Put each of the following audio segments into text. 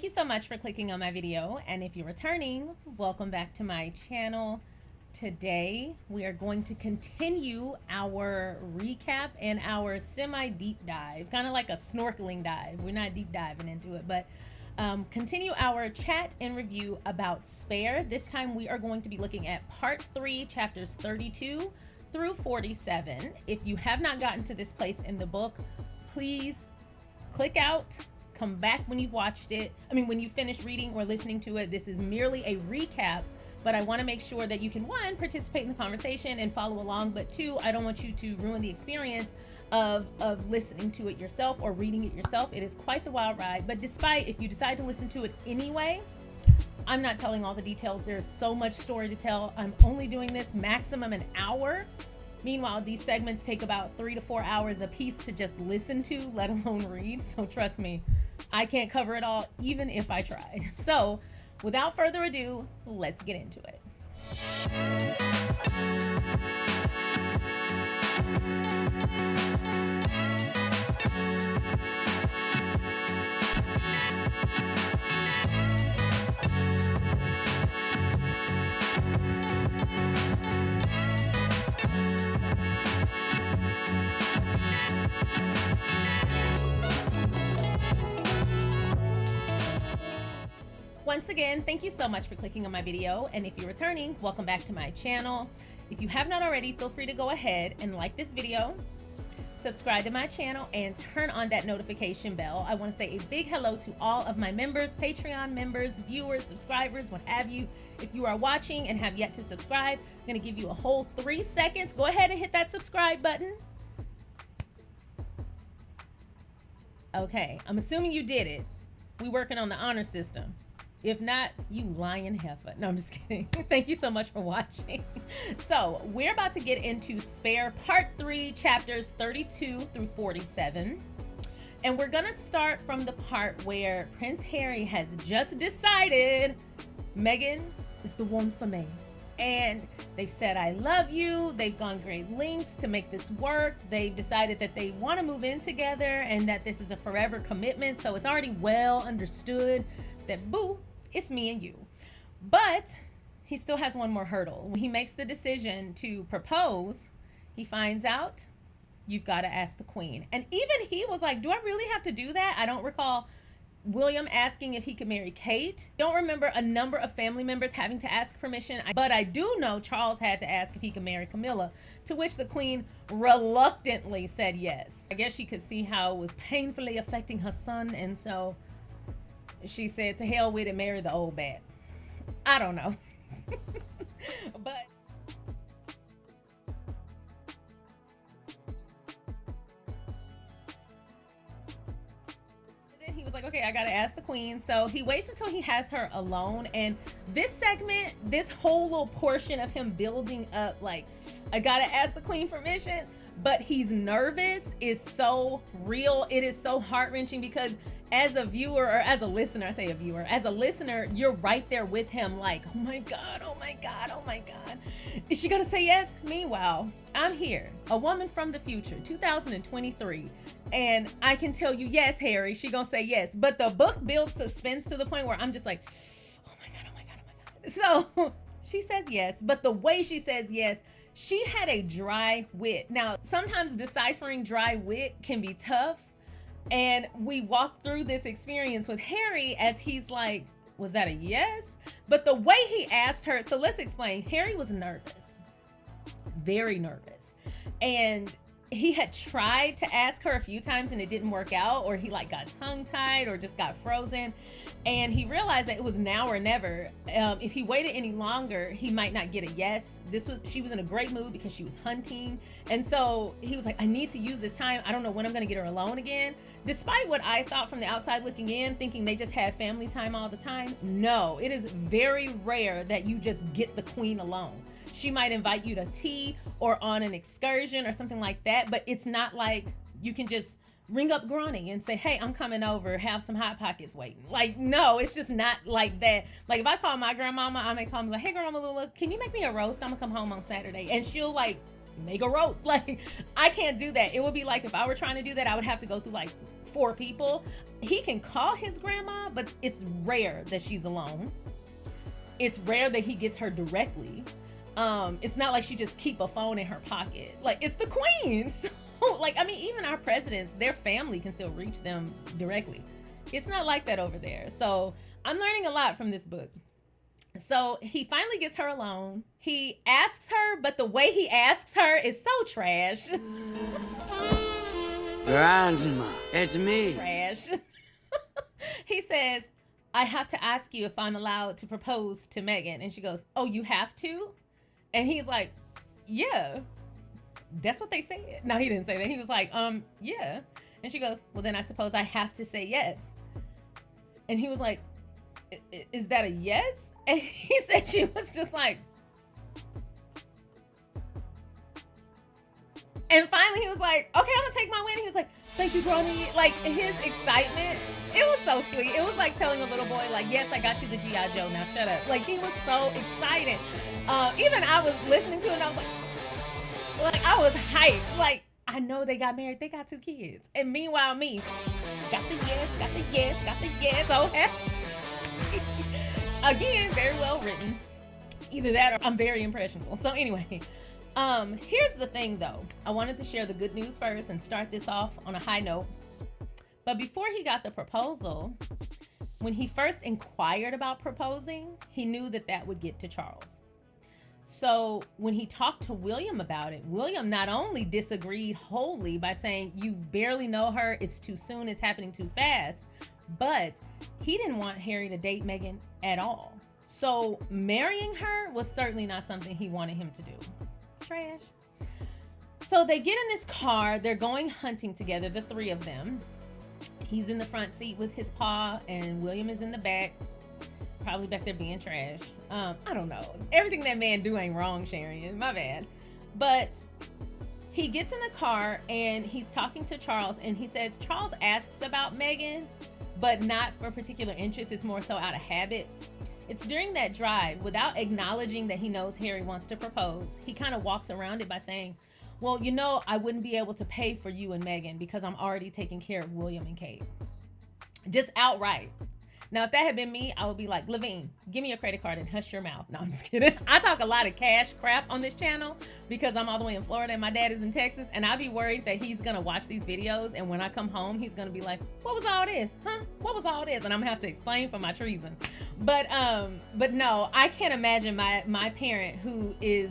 Thank you so much for clicking on my video, and if you're returning, welcome back to my channel. Today we are going to continue our recap and our semi-deep dive, kind of like a snorkeling dive. We're not deep diving into it, but continue our chat and review about Spare. This time we are going to be looking at part 3, chapters 32 through 47. If you have not gotten to this place in the book, please click out, come back when you've watched it. When you finish reading or listening to it. This is merely a recap, but I want to make sure that you can, one, participate in the conversation and follow along, but two, I don't want you to ruin the experience of listening to it yourself or reading it yourself. It is quite the wild ride, but despite, if you decide to listen to it anyway, I'm not telling all the details. There's so much story to tell. I'm only doing this maximum an hour. Meanwhile, these segments take about 3 to 4 hours a piece to just listen to, let alone read. So trust me, I can't cover it all, even if I tried. So without further ado, let's get into it. Once again, thank you so much for clicking on my video, and if you're returning, welcome back to my channel. If you have not already, feel free to go ahead and like this video, subscribe to my channel, and turn on that notification bell. I want to say a big hello to all of my members, Patreon members, viewers, subscribers, what have you. If you are watching and have yet to subscribe, I'm going to give you a whole 3 seconds. Go ahead and hit that subscribe button. Okay, I'm assuming you did it. We working on the honor system. If not, you lying heifer. No, I'm just kidding. Thank you so much for watching. So we're about to get into Spare part 3, chapters 32 through 47. And we're gonna start from the part where Prince Harry has just decided Meghan is the one for me. And they've said, I love you. They've gone great lengths to make this work. They've decided that they want to move in together and that this is a forever commitment. So it's already well understood that, boo, it's me and you. But he still has one more hurdle. When he makes the decision to propose, he finds out you've got to ask the Queen. And even he was like, do I really have to do that? I don't recall William asking if he could marry Kate. Don't remember a number of family members having to ask permission, but I do know Charles had to ask if he could marry Camilla, to which the Queen reluctantly said yes. I guess she could see how it was painfully affecting her son, and so she said, to hell with it, marry the old bat. I don't know. But then he was like, okay, I gotta ask the Queen. So he waits until he has her alone. And this segment, this whole little portion of him building up, like, I gotta ask the Queen permission, but he's nervous, is so real. It is so heart-wrenching because as a viewer, or as a listener, I say a viewer, as a listener, you're right there with him, like, oh my God, oh my God, oh my God. Is she gonna say yes? Meanwhile, I'm here, a woman from the future, 2023, and I can tell you, yes, Harry, she gonna say yes. But the book builds suspense to the point where I'm just like, oh my God, oh my God, oh my God. So she says yes, but the way she says yes, she had a dry wit. Now, sometimes deciphering dry wit can be tough. And we walked through this experience with Harry as he's like, was that a yes? But the way he asked her, so let's explain. Harry was nervous, very nervous. And he had tried to ask her a few times and it didn't work out, or he like got tongue tied or just got frozen. And he realized that it was now or never. If he waited any longer, he might not get a yes. She was in a great mood because she was hunting. And so he was like, I need to use this time. I don't know when I'm going to get her alone again. Despite what I thought from the outside looking in, thinking they just have family time all the time. No, it is very rare that you just get the Queen alone. She might invite you to tea or on an excursion or something like that, but it's not like you can just ring up Granny and say, hey, I'm coming over, have some Hot Pockets waiting. Like, no, it's just not like that. Like, if I call my grandmama, I may call me like, hey, Grandma Lula, can you make me a roast? I'm gonna come home on Saturday. And she'll like make a roast. Like, I can't do that. It would be like if I were trying to do that, I would have to go through like 4 people. He can call his grandma, but it's rare that she's alone. It's rare that he gets her directly. It's not like she just keep a phone in her pocket. Like, it's the queen. So, like, I mean, even our presidents, their family can still reach them directly. It's not like that over there. So I'm learning a lot from this book. So he finally gets her alone. He asks her, but the way he asks her is so trash. Grandma, it's me. Trash. He says, I have to ask you if I'm allowed to propose to Megan. And she goes, oh, you have to? And he's like, yeah, that's what they said. No, he didn't say that. He was like, yeah. And she goes, well, then I suppose I have to say yes. And he was like, is that a yes? And he said she was just like, and finally he was like, okay, I'm gonna take my win. He was like, thank you, Granny. Like, his excitement, it was so sweet. It was like telling a little boy, like, yes, I got you the G.I. Joe, now shut up. Like, he was so excited. Even I was listening to it and I was like I was hyped. Like, I know they got married, they got 2 kids. And meanwhile, me, got the yes, got the yes, got the yes, oh happy. Again, very well written. Either that or I'm very impressionable. So anyway, here's the thing though. I wanted to share the good news first and start this off on a high note. But before he got the proposal, when he first inquired about proposing, he knew that that would get to Charles. So when he talked to William about it, William not only disagreed wholly by saying, you barely know her, it's too soon, it's happening too fast, but he didn't want Harry to date Meghan at all. So marrying her was certainly not something he wanted him to do. Trash. So they get in this car, they're going hunting together, the 3 of them. He's in the front seat with his pa and William is in the back, probably back there being trash. I don't know. Everything that man do ain't wrong, Sharion. My bad. But he gets in the car and he's talking to Charles and he says, Charles asks about Meghan, but not for particular interest. It's more so out of habit. It's during that drive, without acknowledging that he knows Harry wants to propose, he kind of walks around it by saying, well, you know, I wouldn't be able to pay for you and Meghan because I'm already taking care of William and Kate. Just outright. Now, if that had been me, I would be like, Levine, give me your credit card and hush your mouth. No, I'm just kidding. I talk a lot of cash crap on this channel because I'm all the way in Florida and my dad is in Texas. And I'd be worried that he's going to watch these videos. And when I come home, he's going to be like, what was all this? Huh? What was all this? And I'm going to have to explain for my treason. But no, I can't imagine my parent who is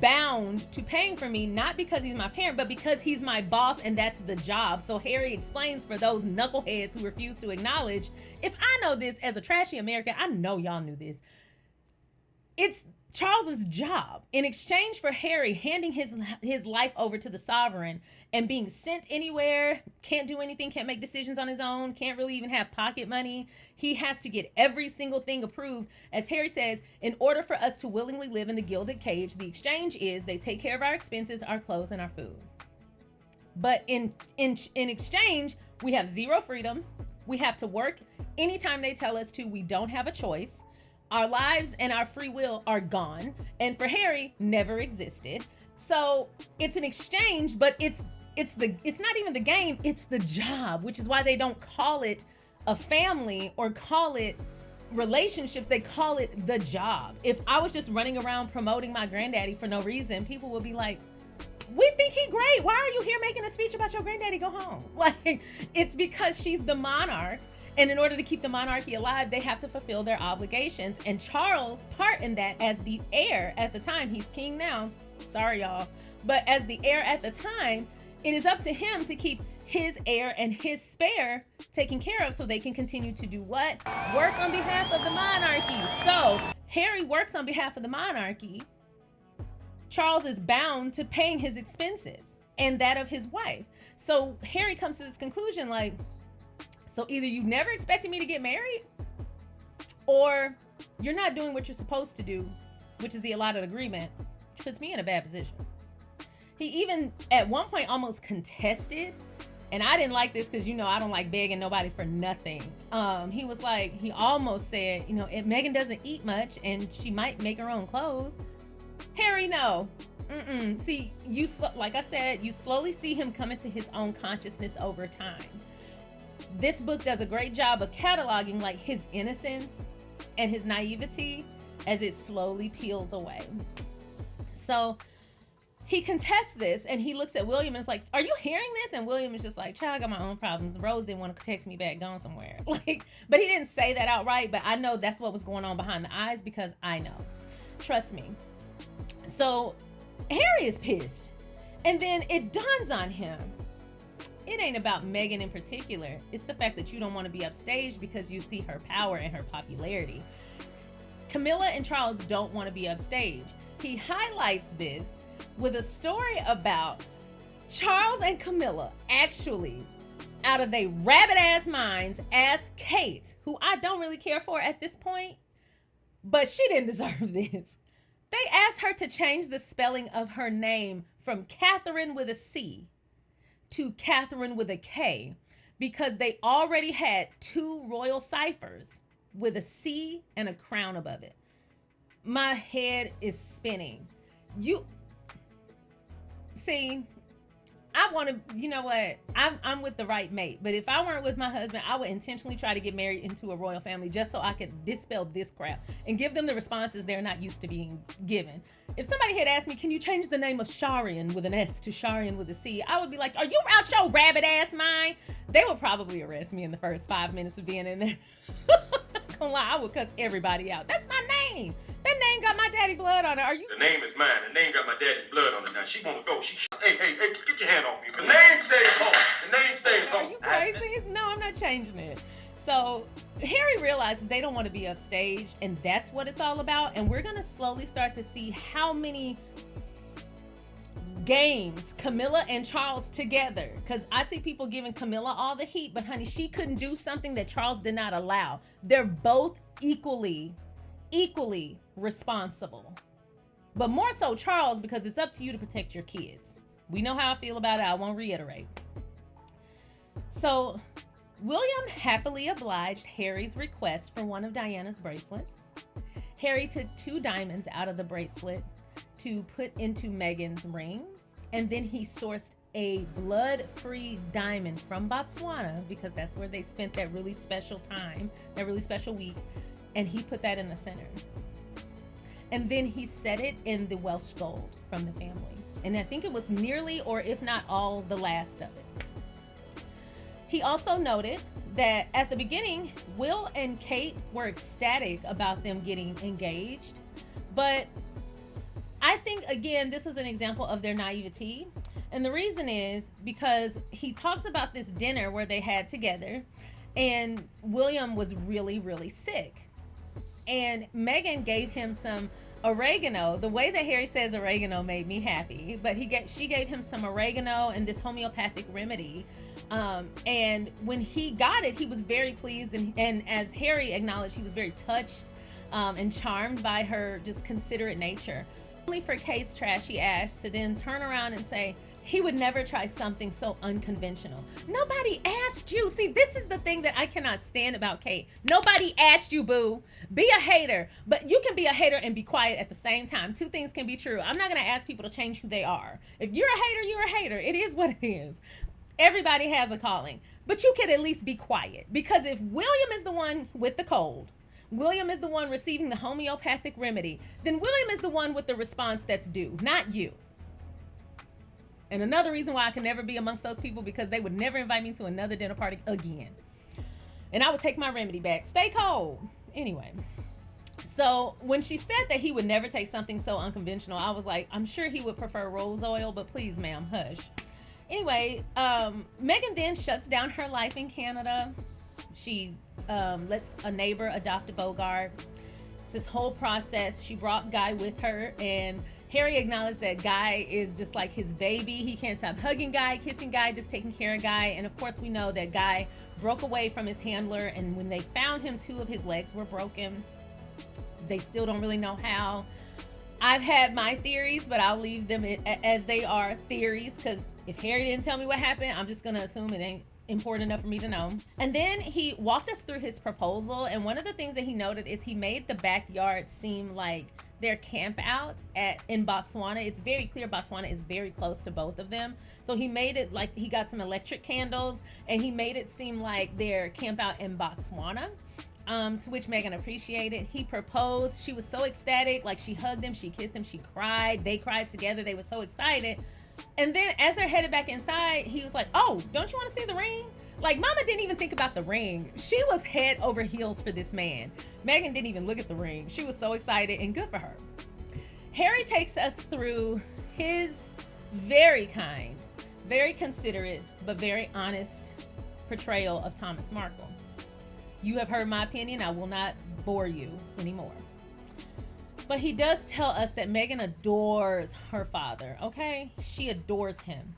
bound to paying for me, not because he's my parent, but because he's my boss and that's the job. So Harry explains for those knuckleheads who refuse to acknowledge, if I know this as a trashy American, I know y'all knew this. It's Charles's job. In exchange for Harry handing his life over to the sovereign and being sent anywhere, can't do anything, can't make decisions on his own, can't really even have pocket money. He has to get every single thing approved. As Harry says, in order for us to willingly live in the gilded cage, the exchange is they take care of our expenses, our clothes, and our food. But in exchange, we have 0 freedoms. We have to work anytime they tell us to. We don't have a choice. Our lives and our free will are gone. And for Harry, never existed. So it's an exchange, but it's not even the game, it's the job, which is why they don't call it a family or call it relationships. They call it the job. If I was just running around promoting my granddaddy for no reason, people would be like, we think he great. Why are you here making a speech about your granddaddy? Go home. Like, it's because she's the monarch. And in order to keep the monarchy alive, they have to fulfill their obligations. And Charles' part in that, as the heir at the time, he's king now, sorry y'all, but as the heir at the time, it is up to him to keep his heir and his spare taken care of so they can continue to do what? Work on behalf of the monarchy. So Harry works on behalf of the monarchy. Charles is bound to paying his expenses and that of his wife. So Harry comes to this conclusion like, so either you never expected me to get married or you're not doing what you're supposed to do, which is the allotted agreement, which puts me in a bad position. He even at one point almost contested, and I didn't like this because, you know, I don't like begging nobody for nothing. He was like, he almost said, you know, if Meghan doesn't eat much and she might make her own clothes. Harry, no. See, like I said, you slowly see him come into his own consciousness over time. This book does a great job of cataloging like his innocence and his naivety as it slowly peels away. So he contests this, and he looks at William and is like, are you hearing this? And William is just like, child, I got my own problems. Rose didn't want to text me back, gone somewhere. Like, but he didn't say that outright, but I know that's what was going on behind the eyes because I know. Trust me. So Harry is pissed. And then it dawns on him. It ain't about Meghan in particular. It's the fact that you don't want to be upstaged because you see her power and her popularity. Camilla and Charles don't want to be upstaged. He highlights this with a story about Charles and Camilla actually, out of their rabbit ass minds, asked Kate, who I don't really care for at this point, but she didn't deserve this. They asked her to change the spelling of her name from Catherine with a C to Catherine with a K because they already had 2 royal ciphers with a C and a crown above it. My head is spinning. See, I want to, you know what? I'm with the right mate. But if I weren't with my husband, I would intentionally try to get married into a royal family just so I could dispel this crap and give them the responses they're not used to being given. If somebody had asked me, can you change the name of Sharion with an S to Sharion with a C? I would be like, are you out your rabbit ass mind? They would probably arrest me in the first 5 minutes of being in there. Gonna lie, I would cuss everybody out. That's my name. That name got my daddy blood on it. Are you? The name is mine. The name got my daddy's blood on it. Now she wanna go. Hey, get your hand off me. The name stays home. The name stays home. Are you crazy? No, I'm not changing it. So Harry realizes they don't want to be upstaged, and that's what it's all about. And we're gonna slowly start to see how many games Camilla and Charles together, because I see people giving Camilla all the heat, but honey, she couldn't do something that Charles did not allow. They're both equally responsible, but more so Charles, because it's up to you to protect your kids. We know how I feel about it. I won't reiterate. So William happily obliged Harry's request for one of Diana's bracelets. Harry took 2 diamonds out of the bracelet to put into Meghan's ring, and then he sourced a blood-free diamond from Botswana because that's where they spent that really special time, that really special week, and he put that in the center. And then he set it in the Welsh gold from the family. And I think it was nearly, or if not all, the last of it. He also noted that at the beginning, Will and Kate were ecstatic about them getting engaged. But I think, again, this is an example of their naivety. And the reason is because he talks about this dinner where they had together, and William was really, really sick. And Meghan gave him some oregano. The way that Harry says oregano made me happy, but she gave him some oregano and this homeopathic remedy. And when he got it, he was very pleased. And as Harry acknowledged, he was very touched and charmed by her just considerate nature. Only for Kate's trashy ass to then turn around and say, he would never try something so unconventional. Nobody asked you. See, this is the thing that I cannot stand about Kate. Nobody asked you, boo. Be a hater, but you can be a hater and be quiet at the same time. 2 things can be true. I'm not going to ask people to change who they are. If you're a hater, you're a hater. It is what it is. Everybody has a calling, but you can at least be quiet, because if William is the one with the cold, William is the one receiving the homeopathic remedy, then William is the one with the response that's due, not you. And another reason why I can never be amongst those people, because they would never invite me to another dinner party again. And I would take my remedy back. Stay cold. Anyway, so when she said that he would never take something so unconventional, I was like, I'm sure he would prefer rose oil, but please, ma'am, hush. Anyway, Meghan then shuts down her life in Canada. She lets a neighbor adopt a Bogart. It's this whole process. She brought Guy with her, and Harry acknowledged that Guy is just like his baby. He can't stop hugging Guy, kissing Guy, just taking care of Guy. And of course, we know that Guy broke away from his handler, and when they found him, 2 of his legs were broken. They still don't really know how. I've had my theories, but I'll leave them as they are theories, because if Harry didn't tell me what happened, I'm just gonna assume it ain't important enough for me to know. And then he walked us through his proposal, and one of the things that he noted is he made the backyard seem like their camp out in Botswana. It's very clear Botswana is very close to both of them. So he made it like he got some electric candles and he made it seem like their camp out in Botswana. To which Megan appreciated. He proposed. She was so ecstatic. Like, she hugged him, she kissed him, she cried. They cried together. They were so excited. And then as they're headed back inside, he was like, oh, don't you want to see the ring? Like, Mama didn't even think about the ring. She was head over heels for this man. Megan didn't even look at the ring. She was so excited, and good for her. Harry takes us through his very kind, very considerate, but very honest portrayal of Thomas Markle. You have heard my opinion. I will not bore you anymore. But he does tell us that Megan adores her father, okay? She adores him.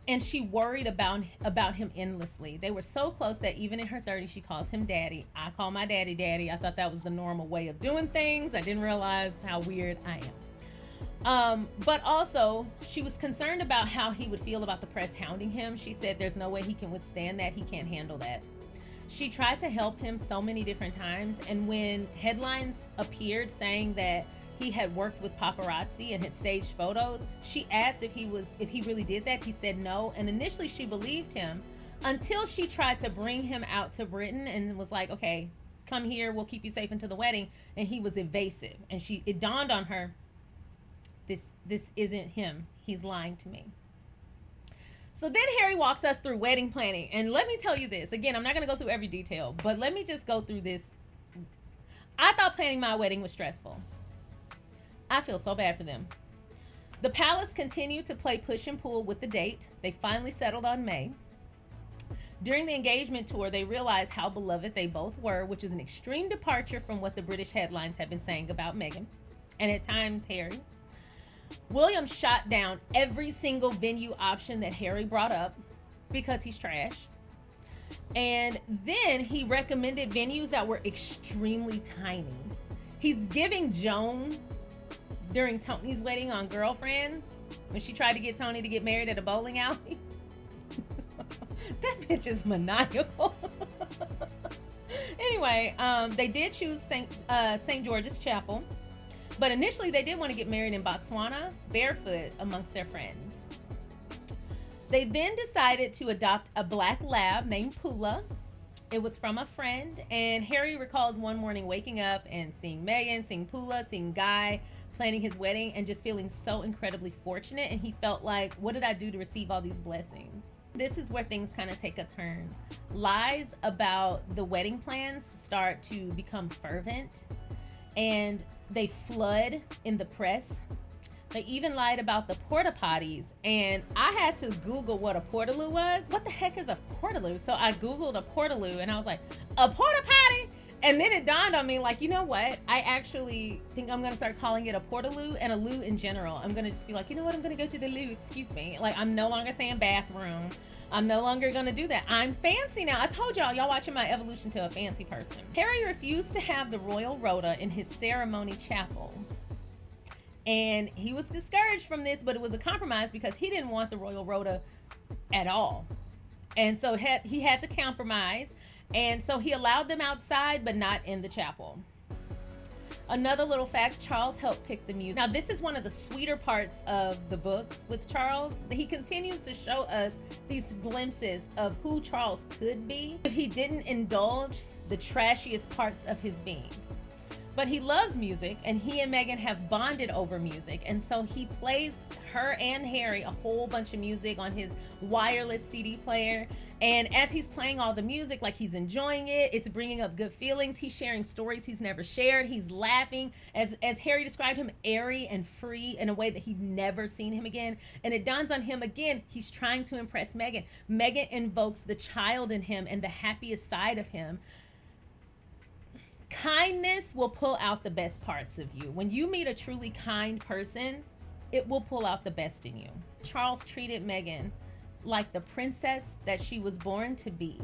And she worried about him endlessly. They were so close that even in her 30s, she calls him daddy. I call my daddy daddy. I thought that was the normal way of doing things. I didn't realize how weird I am. But also, she was concerned about how he would feel about the press hounding him. She said there's no way he can withstand that. He can't handle that. She tried to help him so many different times. And when headlines appeared saying that he had worked with paparazzi and had staged photos, she asked if he really did that. He said no. And initially she believed him until she tried to bring him out to Britain and was like, okay, come here, we'll keep you safe until the wedding. And he was evasive. And it dawned on her, this isn't him. He's lying to me. So then Harry walks us through wedding planning. And let me tell you this. Again, I'm not going to go through every detail, but let me just go through this. I thought planning my wedding was stressful. I feel so bad for them. The palace continued to play push and pull with the date. They finally settled on May. During the engagement tour, they realized how beloved they both were, which is an extreme departure from what the British headlines have been saying about Meghan, and at times Harry. William shot down every single venue option that Harry brought up because he's trash. And then he recommended venues that were extremely tiny. He's giving Joan, during Tony's wedding on Girlfriends, when she tried to get Tony to get married at a bowling alley. That bitch is maniacal. Anyway, they did choose St. George's Chapel. But initially, they did want to get married in Botswana, barefoot, amongst their friends. They then decided to adopt a black lab named Pula. It was from a friend, and Harry recalls one morning waking up and seeing Meghan, seeing Pula, seeing Guy planning his wedding, and just feeling so incredibly fortunate. And he felt like, what did I do to receive all these blessings? This is where things kind of take a turn. Lies about the wedding plans start to become fervent, and they flood in the press. They even lied about the porta potties, and I had to Google what a portaloo was. What the heck is a portaloo? So I Googled a portaloo, and I was like, a porta potty? And then it dawned on me, like, you know what? I actually think I'm gonna start calling it a portaloo and a loo in general. I'm gonna just be like, you know what? I'm gonna go to the loo, excuse me. Like, I'm no longer saying bathroom. I'm no longer gonna do that. I'm fancy now. I told y'all watching my evolution to a fancy person. Harry refused to have the royal rota in his ceremony chapel. And he was discouraged from this, but it was a compromise because he didn't want the royal rota at all. And so he had to compromise. And so he allowed them outside, but not in the chapel. Another little fact, Charles helped pick the music. Now, this is one of the sweeter parts of the book with Charles. He continues to show us these glimpses of who Charles could be if he didn't indulge the trashiest parts of his being. But he loves music, and he and Meghan have bonded over music. And so he plays her and Harry a whole bunch of music on his wireless CD player. And as he's playing all the music, like, he's enjoying it. It's bringing up good feelings. He's sharing stories he's never shared. He's laughing. As Harry described him, airy and free in a way that he'd never seen him again. And it dawns on him again, he's trying to impress Meghan. Meghan invokes the child in him and the happiest side of him. Kindness will pull out the best parts of you. When you meet a truly kind person, it will pull out the best in you. Charles treated Meghan like the princess that she was born to be.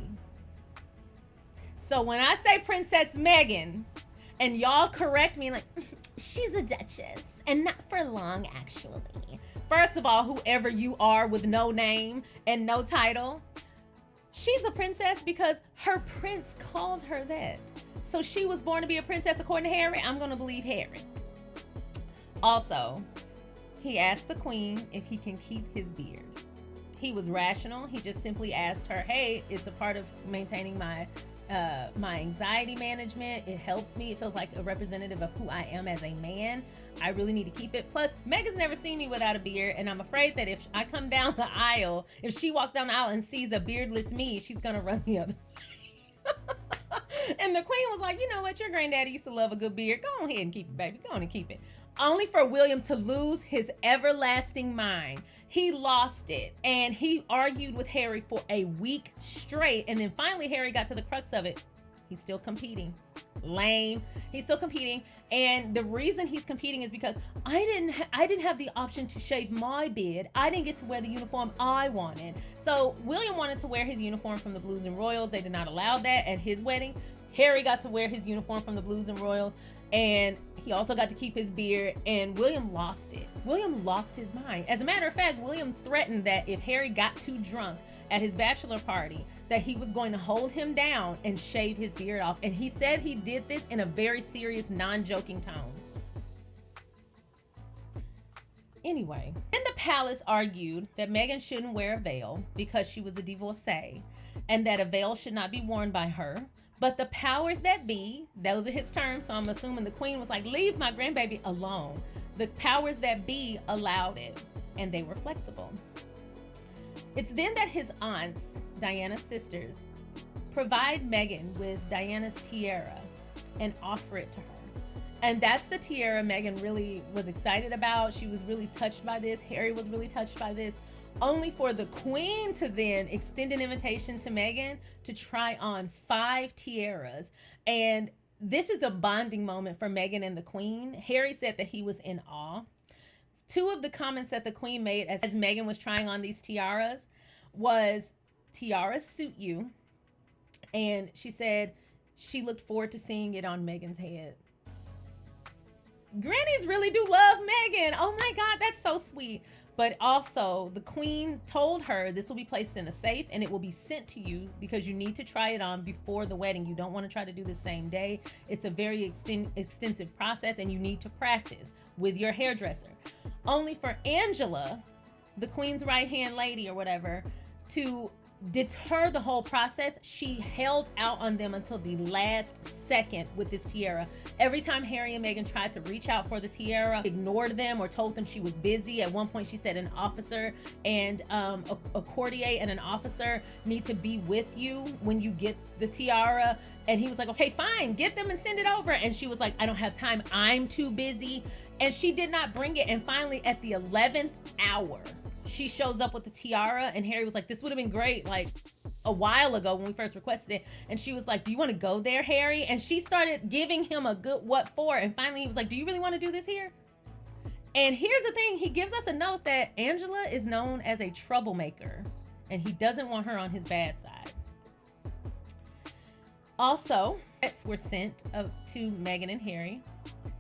So when I say Princess Meghan, and y'all correct me, like, she's a duchess, and not for long, actually. First of all, whoever you are with no name and no title, she's a princess because her prince called her that. So she was born to be a princess according to Harry. I'm going to believe Harry. Also, he asked the queen if he can keep his beard. He was rational. He just simply asked her, hey, it's a part of maintaining my anxiety management. It helps me. It feels like a representative of who I am as a man. I really need to keep it. Plus, Megan's never seen me without a beard, and I'm afraid that if I come down the aisle, if she walks down the aisle and sees a beardless me, she's gonna run the other way. And the queen was like, you know what? Your granddaddy used to love a good beard. Go ahead and keep it, baby. Go on and keep it. Only for William to lose his everlasting mind. He lost it, and he argued with Harry for a week straight, and then finally Harry got to the crux of it. He's still competing. Lame. He's still competing, and the reason he's competing is because I didn't have the option to shave my beard. I didn't get to wear the uniform I wanted. So William wanted to wear his uniform from the Blues and Royals. They did not allow that at his wedding. Harry got to wear his uniform from the Blues and Royals, and he also got to keep his beard, and William lost it. William lost his mind. As a matter of fact, William threatened that if Harry got too drunk at his bachelor party, that he was going to hold him down and shave his beard off. And he said he did this in a very serious, non-joking tone. Anyway, in the palace argued that Meghan shouldn't wear a veil because she was a divorcee, and that a veil should not be worn by her. But the powers that be, those are his terms, so I'm assuming the queen was like, leave my grandbaby alone. The powers that be allowed it, and they were flexible. It's then that his aunts, Diana's sisters, provide Meghan with Diana's tiara and offer it to her. And that's the tiara Meghan really was excited about. She was really touched by this. Harry was really touched by this. Only for the queen to then extend an invitation to Meghan to try on 5 tiaras. And this is a bonding moment for Meghan and the queen. Harry said that he was in awe. 2 of the comments that the queen made as Meghan was trying on these tiaras was, tiaras suit you. And she said she looked forward to seeing it on Meghan's head. Grannies really do love Meghan. Oh my God, that's so sweet. But also, the queen told her this will be placed in a safe and it will be sent to you because you need to try it on before the wedding. You don't want to try to do the same day. It's a very extensive process, and you need to practice with your hairdresser. Only for Angela, the queen's right-hand lady or whatever, to deter the whole process, she held out on them until the last second with this tiara. Every time Harry and Meghan tried to reach out for the tiara, ignored them or told them she was busy. At one point she said an officer and a courtier and an officer need to be with you when you get the tiara. And he was like, okay, fine, get them and send it over. And she was like, I don't have time, I'm too busy. And she did not bring it. And finally at the 11th hour, she shows up with the tiara, and Harry was like, this would have been great like a while ago when we first requested it. And she was like, do you want to go there, Harry? And she started giving him a good what for. And finally he was like, do you really want to do this here? And here's the thing, he gives us a note that Angela is known as a troublemaker, and he doesn't want her on his bad side. Also, threats were sent to Meghan and Harry,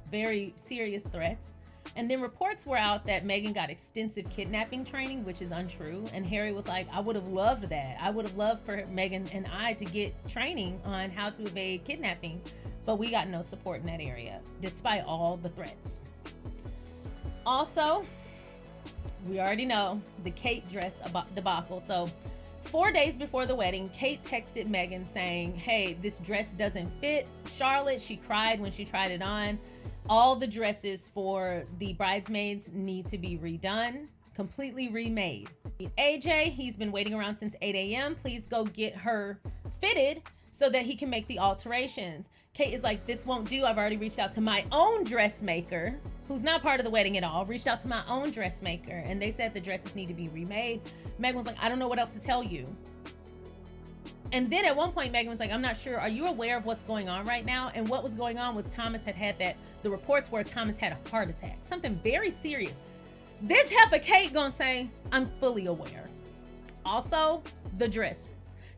very serious threats. And then reports were out that Meghan got extensive kidnapping training, which is untrue. And Harry was like, I would have loved that. I would have loved for Meghan and I to get training on how to evade kidnapping, but we got no support in that area, despite all the threats. Also, we already know the Kate dress debacle. So 4 days before the wedding, Kate texted Meghan saying, hey, this dress doesn't fit Charlotte. She cried when she tried it on. All the dresses for the bridesmaids need to be redone, completely remade. AJ, he's been waiting around since 8 a.m. Please go get her fitted so that he can make the alterations. Kate is like, this won't do. I've already reached out to my own dressmaker, who's not part of the wedding at all. Reached out to my own dressmaker, and they said the dresses need to be remade. Meghan was like, I don't know what else to tell you. And then at one point, Meghan was like, I'm not sure. Are you aware of what's going on right now? And what was going on was Thomas had that, the reports were Thomas had a heart attack, something very serious. This heifer Kate gonna say, I'm fully aware. Also, the dresses.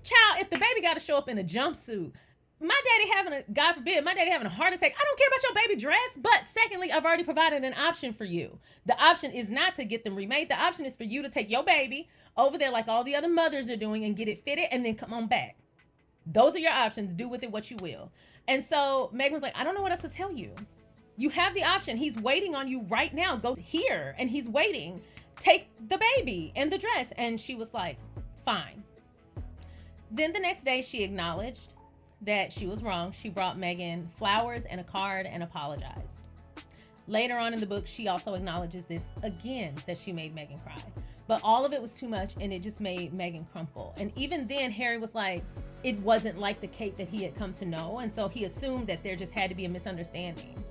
Child, if the baby gotta show up in a jumpsuit, my daddy having a, God forbid, my daddy having a heart attack, I don't care about your baby dress. But secondly, I've already provided an option for you. The option is not to get them remade. The option is for you to take your baby over there like all the other mothers are doing and get it fitted and then come on back. Those are your options. Do with it what you will. And so Meghan was like, I don't know what else to tell you. You have the option. He's waiting on you right now. Go here. And he's waiting. Take the baby and the dress. And she was like, fine. Then the next day she acknowledged that she was wrong. She brought Megan flowers and a card and apologized. Later on in the book, she also acknowledges this again, that she made Megan cry. But all of it was too much, and it just made Megan crumple. And even then, Harry was like, it wasn't like the Kate that he had come to know, and so he assumed that there just had to be a misunderstanding.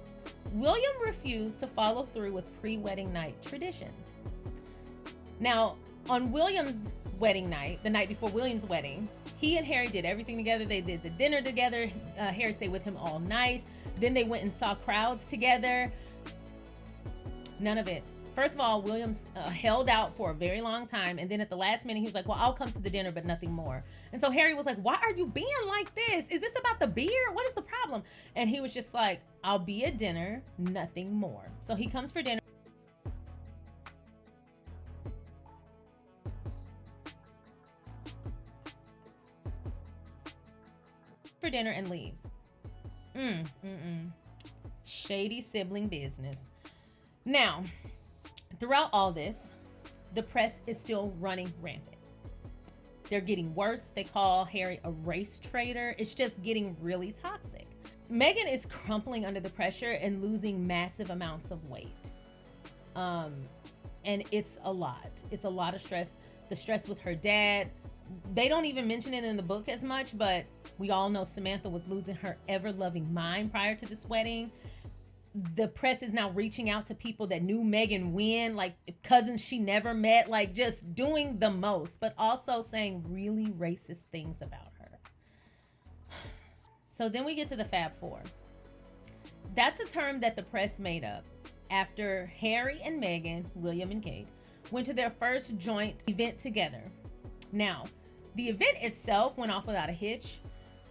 William refused to follow through with pre-wedding night traditions. Now, on William's wedding night, the night before William's wedding, he and Harry did everything together. They did the dinner together. Harry stayed with him all night. Then they went and saw crowds together. None of it. First of all, Williams held out for a very long time. And then at the last minute, he was like, well, I'll come to the dinner, but nothing more. And so Harry was like, why are you being like this? Is this about the beer? What is the problem? And he was just like, I'll be at dinner, nothing more. So he comes for dinner. For dinner and leaves. Shady sibling business. Now, throughout all this, the press is still running rampant. They're getting worse. They call Harry a race traitor. It's just getting really toxic. Megan is crumpling under the pressure and losing massive amounts of weight. And it's a lot. It's a lot of stress. The stress with her dad. They don't even mention it in the book as much, but we all know Samantha was losing her ever-loving mind prior to this wedding. The press is now reaching out to people that knew Megan when, like cousins she never met, like just doing the most, but also saying really racist things about her. So then we get to the Fab Four. That's a term that the press made up after Harry and Megan, William and Kate, went to their first joint event together. Now, the event itself went off without a hitch.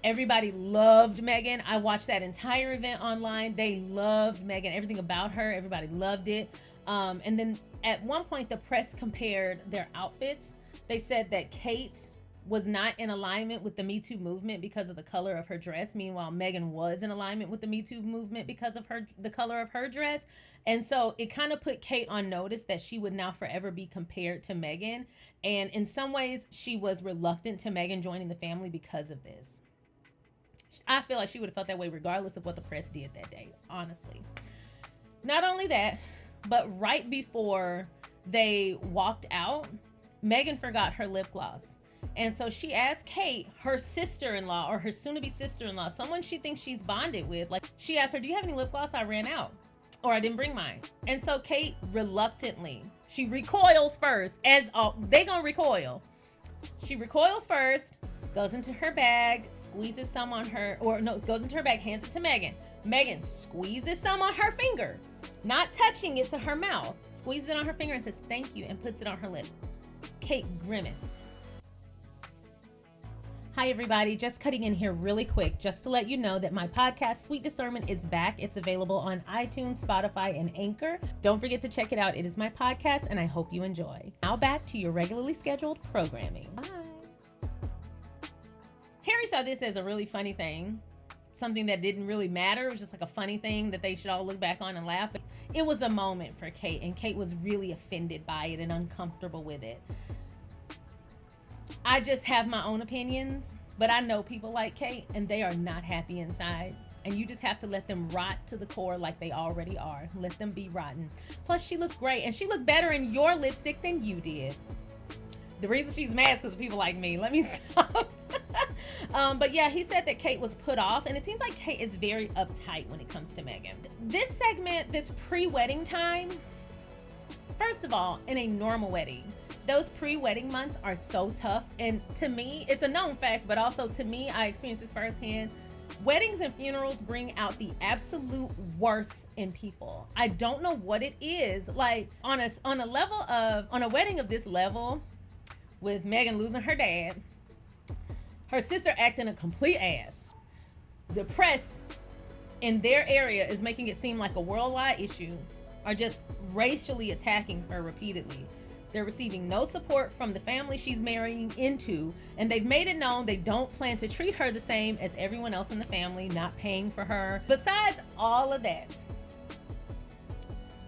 Everybody loved Megan. I watched that entire event online. They loved Megan, everything about her. Everybody loved it. And then at one point, the press compared their outfits. They said that Kate was not in alignment with the Me Too movement because of the color of her dress. Meanwhile, Megan was in alignment with the Me Too movement because of the color of her dress. And so it kind of put Kate on notice that she would now forever be compared to Megan. And in some ways, she was reluctant to Megan joining the family because of this. I feel like she would have felt that way regardless of what the press did that day, honestly. Not only that, but right before they walked out, Megan forgot her lip gloss. And so she asked Kate, her sister-in-law or her soon-to-be sister-in-law, someone she thinks she's bonded with, like she asked her, do you have any lip gloss? I ran out or I didn't bring mine. And so Kate reluctantly, she recoils first, as they gonna recoil. She recoils first, goes into her bag, squeezes some on her, or no, goes into her bag, hands it to Megan. Megan squeezes some on her finger, not touching it to her mouth, squeezes it on her finger and says, thank you, and puts it on her lips. Kate grimaced. Hi everybody, just cutting in here really quick just to let you know that my podcast, Sweet Discernment, is back. It's available on iTunes, Spotify, and Anchor. Don't forget to check it out. It is my podcast and I hope you enjoy. Now back to your regularly scheduled programming. Bye. Harry saw this as a really funny thing, something that didn't really matter. It was just like a funny thing that they should all look back on and laugh. But it was a moment for Kate, and Kate was really offended by it and uncomfortable with it. I just have my own opinions, but I know people like Kate, and they are not happy inside. And you just have to let them rot to the core like they already are. Let them be rotten. Plus, she looked great, and she looked better in your lipstick than you did. The reason she's mad is because of people like me. Let me stop. But yeah, he said that Kate was put off, and it seems like Kate is very uptight when it comes to Megan. This segment, this pre-wedding time, first of all, in a normal wedding, those pre-wedding months are so tough. And to me, it's a known fact, but also to me, I experienced this firsthand. Weddings and funerals bring out the absolute worst in people. I don't know what it is. Like on a wedding of this level, with Megan losing her dad, her sister acting a complete ass, the press in their area is making it seem like a worldwide issue, are just racially attacking her repeatedly. They're receiving no support from the family she's marrying into, and they've made it known they don't plan to treat her the same as everyone else in the family, not paying for her. Besides all of that,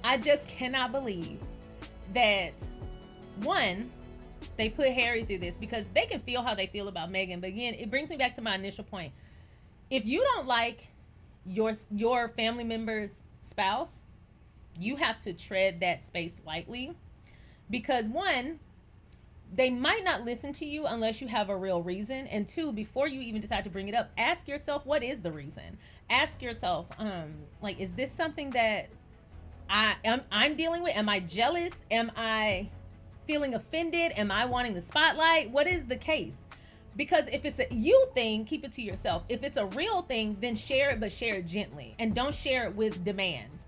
I just cannot believe that, one, they put Harry through this, because they can feel how they feel about Meghan. But again, it brings me back to my initial point. If you don't like your family member's spouse, you have to tread that space lightly, because one, they might not listen to you unless you have a real reason. And two, before you even decide to bring it up, ask yourself, what is the reason? Ask yourself, like, is this something that I'm dealing with? Am I jealous? Am I feeling offended? Am I wanting the spotlight? What is the case? Because if it's a you thing, keep it to yourself. If it's a real thing, then share it, but share it gently, and don't share it with demands.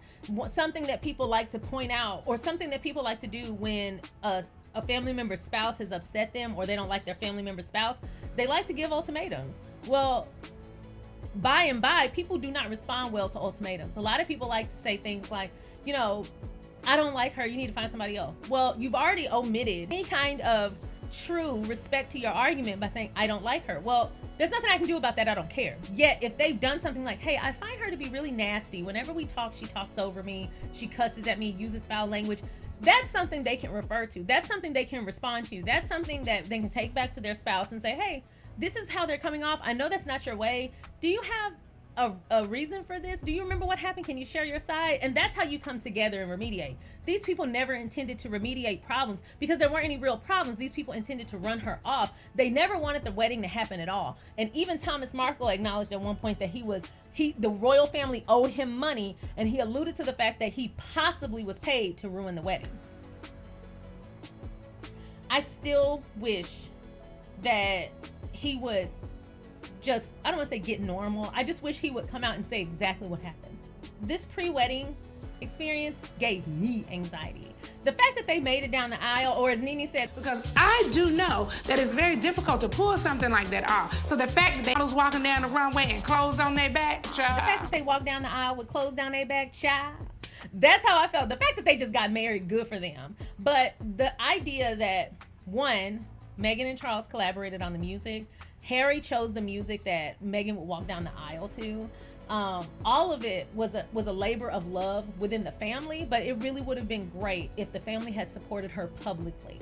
Something that people like to point out, or something that people like to do when a family member's spouse has upset them, or they don't like their family member's spouse, they like to give ultimatums. Well, by and by, people do not respond well to ultimatums. A lot of people like to say things like, you know, I don't like her, you need to find somebody else. Well, you've already omitted any kind of true respect to your argument by saying, I don't like her. Well, there's nothing I can do about that. I don't care. Yet, if they've done something like, hey, I find her to be really nasty. Whenever we talk, she talks over me. She cusses at me, uses foul language. That's something they can refer to. That's something they can respond to. That's something that they can take back to their spouse and say, hey, this is how they're coming off. I know that's not your way. Do you have a reason for this? Do you remember what happened? Can you share your side? And that's how you come together and remediate. These people never intended to remediate problems, because there weren't any real problems. These people intended to run her off. They never wanted the wedding to happen at all. And even Thomas Markle acknowledged at one point that the royal family owed him money, and he alluded to the fact that he possibly was paid to ruin the wedding. I still wish that he would just, I don't want to say get normal. I just wish he would come out and say exactly what happened. This pre-wedding experience gave me anxiety. The fact that they made it down the aisle, or as Nene said, because I do know that it's very difficult to pull something like that off. So the fact that they was walking down the runway and clothes on their back, child. The fact that they walked down the aisle with clothes down their back, child. That's how I felt. The fact that they just got married, good for them. But the idea that, one, Meghan and Charles collaborated on the music. Harry chose the music that Meghan would walk down the aisle to. All of it was a labor of love within the family, but it really would have been great if the family had supported her publicly.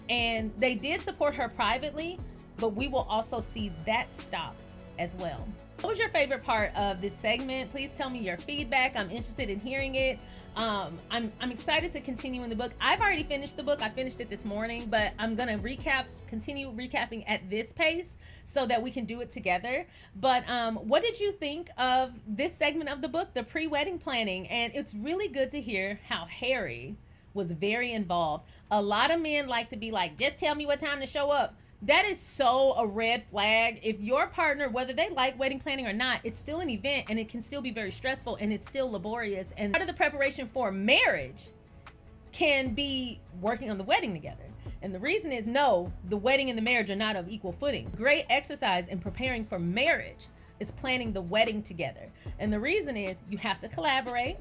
And they did support her privately, but we will also see that stop as well. What was your favorite part of this segment? Please tell me your feedback. I'm interested in hearing it. I'm excited to continue in the book. I've already finished the book. I finished it this morning, but I'm gonna continue recapping at this pace so that we can do it together. But what did you think of this segment of the book, the pre-wedding planning? And it's really good to hear how Harry was very involved. A lot of men like to be like, just tell me what time to show up. That is so a red flag. If your partner, whether they like wedding planning or not, it's still an event, and it can still be very stressful, and it's still laborious. And part of the preparation for marriage can be working on the wedding together. And the reason is, no, the wedding and the marriage are not of equal footing. Great exercise in preparing for marriage is planning the wedding together. And the reason is, you have to collaborate,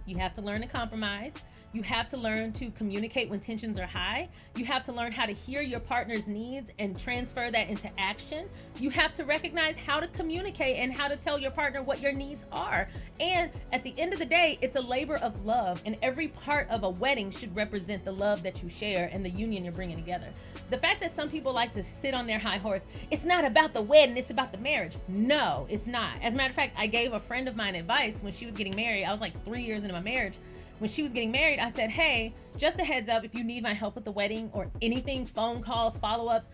you have to learn to compromise, you have to learn to communicate when tensions are high. You have to learn how to hear your partner's needs and transfer that into action. You have to recognize how to communicate and how to tell your partner what your needs are. And at the end of the day, it's a labor of love, and every part of a wedding should represent the love that you share and the union you're bringing together. The fact that some people like to sit on their high horse, it's not about the wedding, it's about the marriage. No, it's not. As a matter of fact, I gave a friend of mine advice when she was getting married. I was like 3 years into my marriage. When she was getting married, I said, hey, just a heads up, if you need my help with the wedding or anything, phone calls, follow-ups,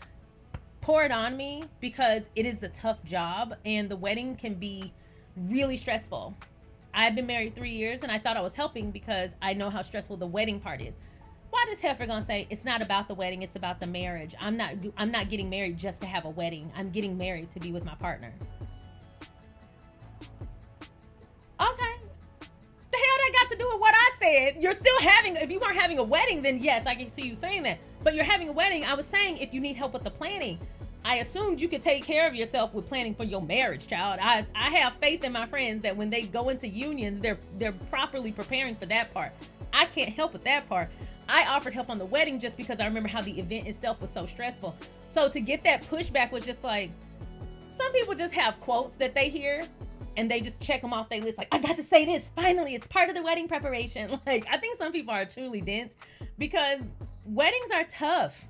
pour it on me, because it is a tough job and the wedding can be really stressful. I've been married 3 years and I thought I was helping because I know how stressful the wedding part is. Why does Heifer gonna say it's not about the wedding, it's about the marriage? I'm not getting married just to have a wedding. I'm getting married to be with my partner. Okay. The hell that got to do with what I said? You're still having, if you weren't having a wedding, then yes, I can see you saying that. But you're having a wedding. I was saying, if you need help with the planning, I assumed you could take care of yourself with planning for your marriage, child. I have faith in my friends that when they go into unions, they're properly preparing for that part. I can't help with that part. I offered help on the wedding just because I remember how the event itself was so stressful. So to get that pushback was just like, some people just have quotes that they hear and they just check them off their list. Like, I got to say this. Finally, it's part of the wedding preparation. Like, I think some people are truly dense because weddings are tough.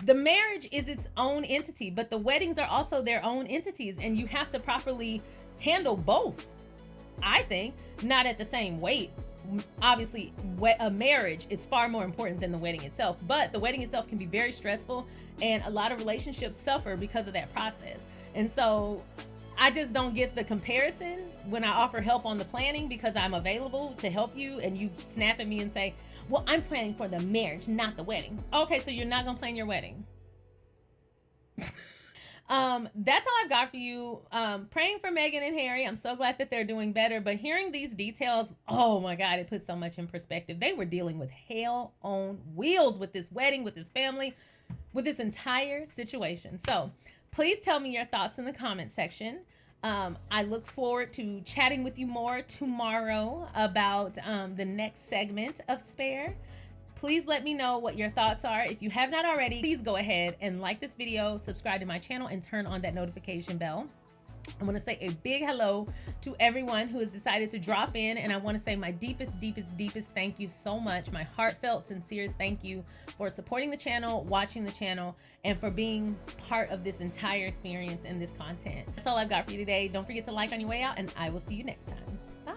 The marriage is its own entity, but the weddings are also their own entities, and you have to properly handle both. I think not at the same weight. Obviously, a marriage is far more important than the wedding itself, but the wedding itself can be very stressful, and a lot of relationships suffer because of that process. And so I just don't get the comparison when I offer help on the planning, because I'm available to help you, and you snap at me and say, well, I'm planning for the marriage, not the wedding. Okay, so you're not gonna plan your wedding. That's all I've got for you. Praying for Meghan and Harry. I'm so glad that they're doing better, but hearing these details, oh my God, it puts so much in perspective. They were dealing with hell on wheels with this wedding, with this family, with this entire situation. So please tell me your thoughts in the comment section. I look forward to chatting with you more tomorrow about the next segment of Spare. Please let me know what your thoughts are. If you have not already, please go ahead and like this video, subscribe to my channel, and turn on that notification bell. I want to say a big hello to everyone who has decided to drop in, and I want to say my deepest thank you so much. My heartfelt, sincerest thank you for supporting the channel, watching the channel, and for being part of this entire experience and this content. That's all I've got for you today. Don't forget to like on your way out, and I will see you next time. Bye.